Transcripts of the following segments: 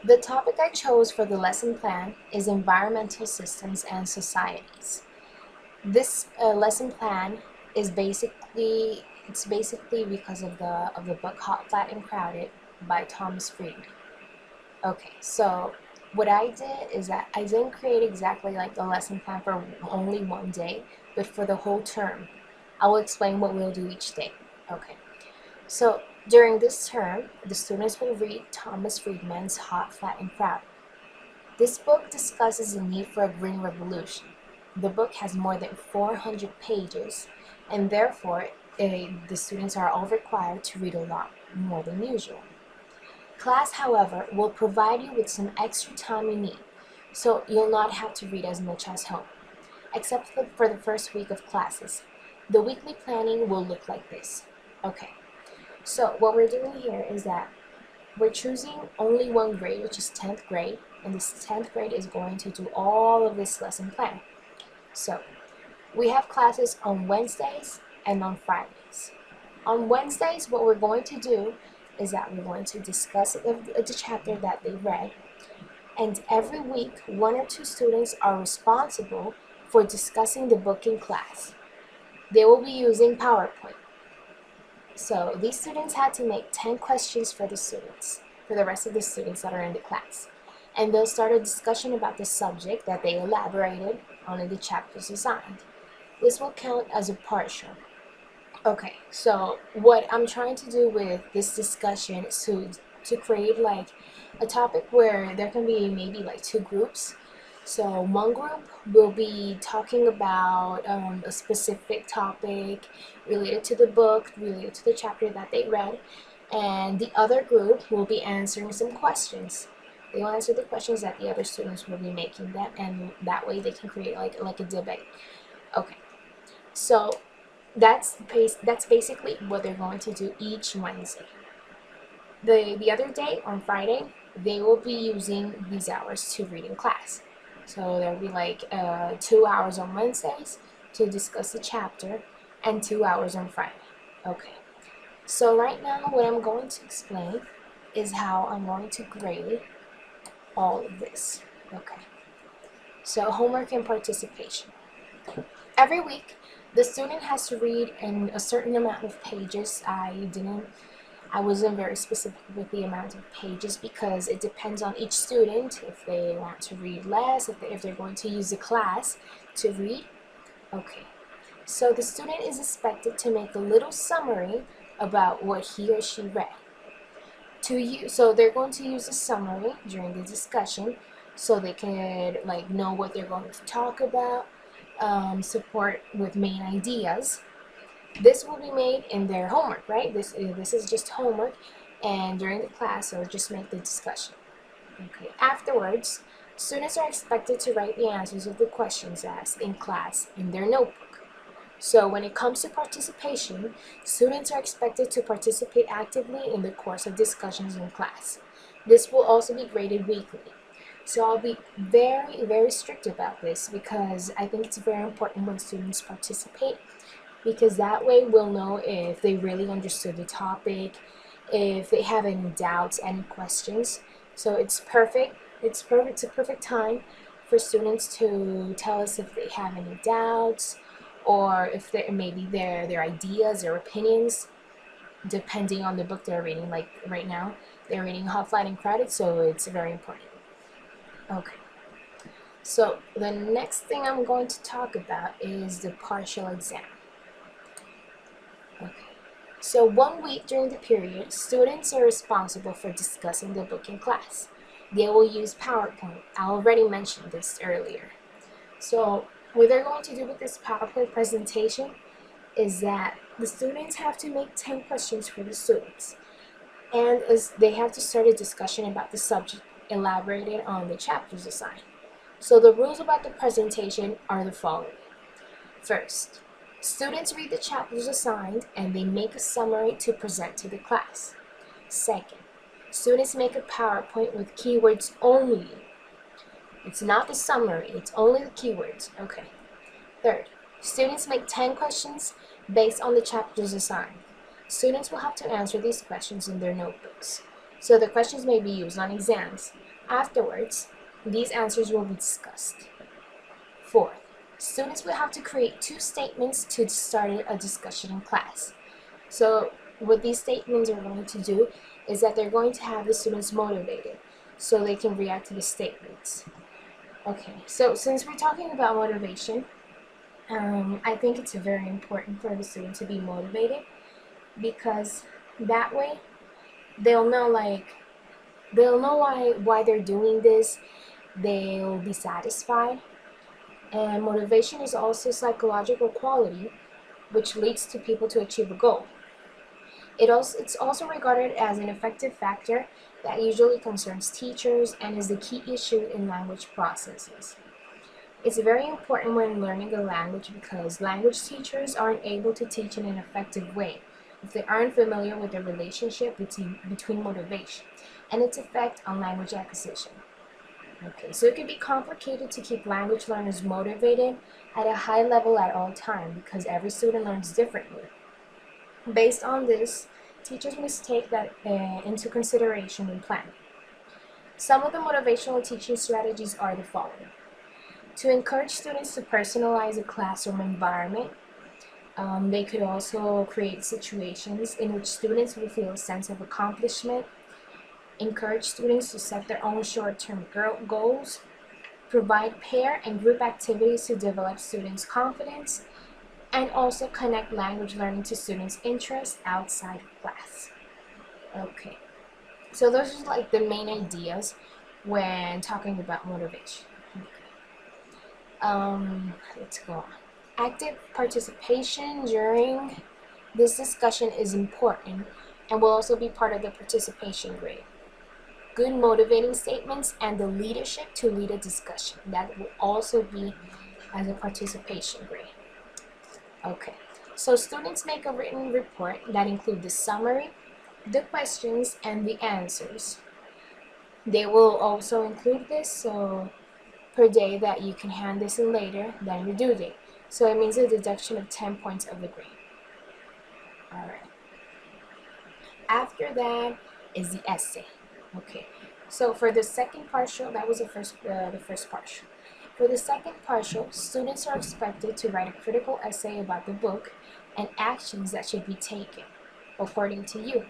The topic I chose for the lesson plan is environmental systems and societies. This lesson plan is basically because of the book Hot, Flat, and Crowded by Thomas Friedman. Okay, so what I did is that I didn't create exactly like the lesson plan for only one day, but for the whole term. I will explain what we'll do each day. Okay, so during this term, the students will read Thomas Friedman's Hot, Flat, and Crowded. This book discusses the need for a green revolution. The book has more than 400 pages, and therefore, the students are all required to read a lot more than usual. Class, however, will provide you with some extra time you need, so you'll not have to read as much as home, except for the first week of classes. The weekly planning will look like this. Okay, so what we're doing here is that we're choosing only one grade, which is 10th grade, and this 10th grade is going to do all of this lesson plan. So we have classes on Wednesdays and on Fridays. On Wednesdays, what we're going to do is that we're going to discuss the chapter that they read, and every week, one or two students are responsible for discussing the book in class. They will be using PowerPoint. So these students had to make 10 questions for the rest of the students that are in the class. And they'll start a discussion about the subject that they elaborated on in the chapters assigned. This will count as a partial. Okay, so what I'm trying to do with this discussion is to create like a topic where there can be maybe like two groups. So one group will be talking about a specific topic related to the book, related to the chapter that they read, and the other group will be answering some questions. They will answer the questions that the other students will be making them, and that way they can create like a debate. Okay, so that's basically what they're going to do each Wednesday. The other day on Friday, they will be using these hours to read in class. So there'll be like 2 hours on Wednesdays to discuss the chapter and 2 hours on Friday. Okay. So right now what I'm going to explain is how I'm going to grade all of this. Okay. So homework and participation. Every week the student has to read in a certain amount of pages. I wasn't very specific with the amount of pages because it depends on each student if they want to read less, if they're going to use a class to read. Okay, so the student is expected to make a little summary about what he or she read. So they're going to use a summary during the discussion so they can like know what they're going to talk about, support with main ideas. This will be made in their homework, right? This is just homework, and during the class, they'll just make the discussion. Okay. Afterwards, students are expected to write the answers of the questions asked in class in their notebook. So when it comes to participation, students are expected to participate actively in the course of discussions in class. This will also be graded weekly. So I'll be very, very strict about this because I think it's very important when students participate, because that way we'll know if they really understood the topic, if they have any doubts, any questions. So it's perfect. It's a perfect time for students to tell us if they have any doubts or if maybe their ideas, their opinions, depending on the book they're reading. Like right now, they're reading Hot, Flat, and Crowded, so it's very important. Okay. So the next thing I'm going to talk about is the partial exam. Okay. So 1 week during the period, students are responsible for discussing the book in class. They will use PowerPoint. I already mentioned this earlier. So what they're going to do with this PowerPoint presentation is that the students have to make 10 questions for the students. And as they have to start a discussion about the subject elaborated on the chapters assigned. So the rules about the presentation are the following. First, students read the chapters assigned and they make a summary to present to the class. Second, students make a PowerPoint with keywords only. It's not the summary, it's only the keywords. Okay. Third, students make 10 questions based on the chapters assigned. Students will have to answer these questions in their notebooks. So the questions may be used on exams. Afterwards, these answers will be discussed. Fourth, students will have to create 2 statements to start a discussion in class. So what these statements are going to do is that they're going to have the students motivated so they can react to the statements. Okay, so since we're talking about motivation, I think it's very important for the student to be motivated, because that way they'll know why they're doing this. They'll be satisfied. And motivation is also psychological quality which leads to people to achieve a goal. It's also regarded as an effective factor that usually concerns teachers and is the key issue in language processes. It's very important when learning a language because language teachers aren't able to teach in an effective way if they aren't familiar with the relationship between motivation and its effect on language acquisition. Okay, so it can be complicated to keep language learners motivated at a high level at all times because every student learns differently. Based on this, teachers must take that into consideration when planning. Some of the motivational teaching strategies are the following. To encourage students to personalize a classroom environment, they could also create situations in which students will feel a sense of accomplishment, encourage students to set their own short-term goals, provide pair and group activities to develop students' confidence, and also connect language learning to students' interests outside of class. Okay, so those are like the main ideas when talking about motivation. Let's go on. Active participation during this discussion is important and will also be part of the participation grade. Good motivating statements and the leadership to lead a discussion. That will also be as a participation grade. Okay, so students make a written report that includes the summary, the questions, and the answers. They will also include this so per day that you can hand this in later than your due date. So it means a deduction of 10 points of the grade. Alright. After that is the essay. Okay, so for the second partial, that was the first partial. For the second partial, students are expected to write a critical essay about the book and actions that should be taken, according to you.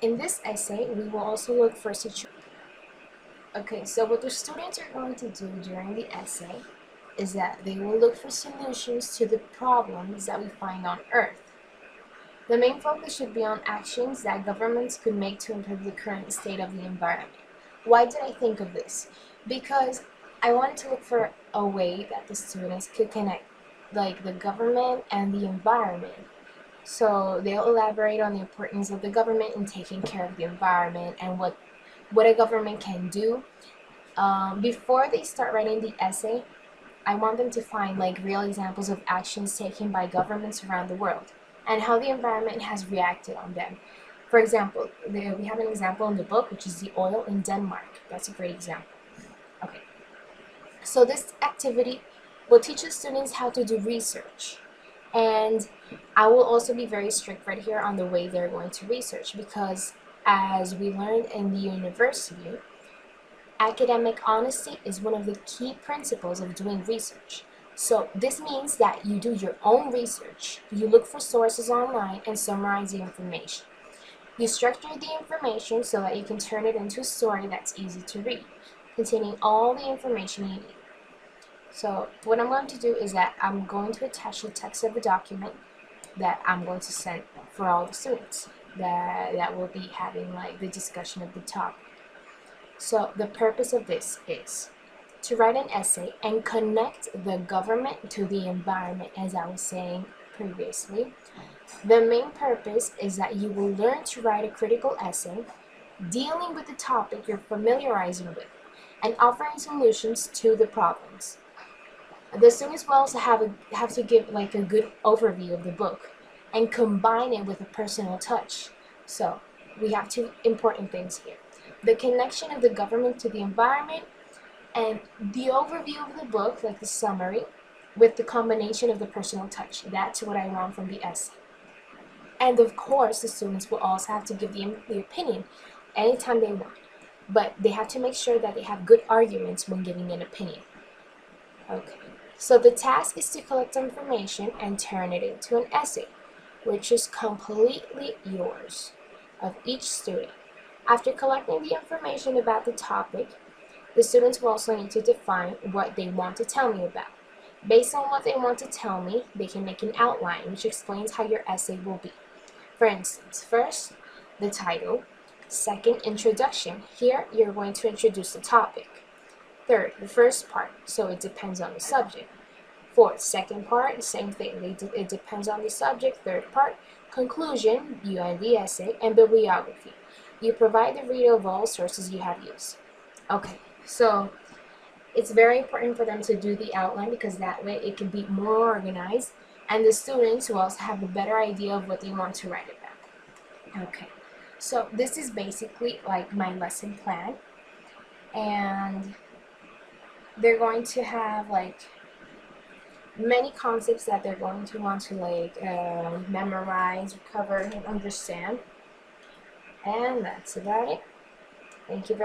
In this essay, we will also look for situations. Okay, so what the students are going to do during the essay is that they will look for solutions to the problems that we find on Earth. The main focus should be on actions that governments could make to improve the current state of the environment. Why did I think of this? Because I wanted to look for a way that the students could connect like the government and the environment. So they'll elaborate on the importance of the government in taking care of the environment and what a government can do. Before they start writing the essay, I want them to find like real examples of actions taken by governments around the world and how the environment has reacted on them. For example, we have an example in the book, which is the oil in Denmark. That's a great example. Okay, so this activity will teach the students how to do research. And I will also be very strict right here on the way they're going to research, because as we learned in the university, academic honesty is one of the key principles of doing research. So this means that you do your own research, you look for sources online and summarize the information. You structure the information so that you can turn it into a story that's easy to read, containing all the information you need. So what I'm going to do is that I'm going to attach the text of the document that I'm going to send for all the students that will be having like the discussion of the topic. So the purpose of this is to write an essay and connect the government to the environment, as I was saying previously. The main purpose is that you will learn to write a critical essay dealing with the topic you're familiarizing with and offering solutions to the problems. The students will also have to give like a good overview of the book and combine it with a personal touch. So we have two important things here: the connection of the government to the environment and the overview of the book, like the summary, with the combination of the personal touch. That's what I want from the essay. And of course, the students will also have to give the opinion anytime they want. But they have to make sure that they have good arguments when giving an opinion. Okay, so the task is to collect information and turn it into an essay, which is completely yours, of each student. After collecting the information about the topic, the students will also need to define what they want to tell me about. Based on what they want to tell me, they can make an outline which explains how your essay will be. For instance, first, the title. Second, introduction. Here, you're going to introduce the topic. Third, the first part, so it depends on the subject. Fourth, second part, same thing. It depends on the subject. Third part, conclusion, you end the essay, and bibliography. You provide the reader of all sources you have used. Okay, so it's very important for them to do the outline because that way it can be more organized, and the students will also have a better idea of what they want to write about. Okay, so this is basically like my lesson plan, and they're going to have like many concepts that they're going to want to like memorize, recover, and understand. And that's about it. Thank you very much.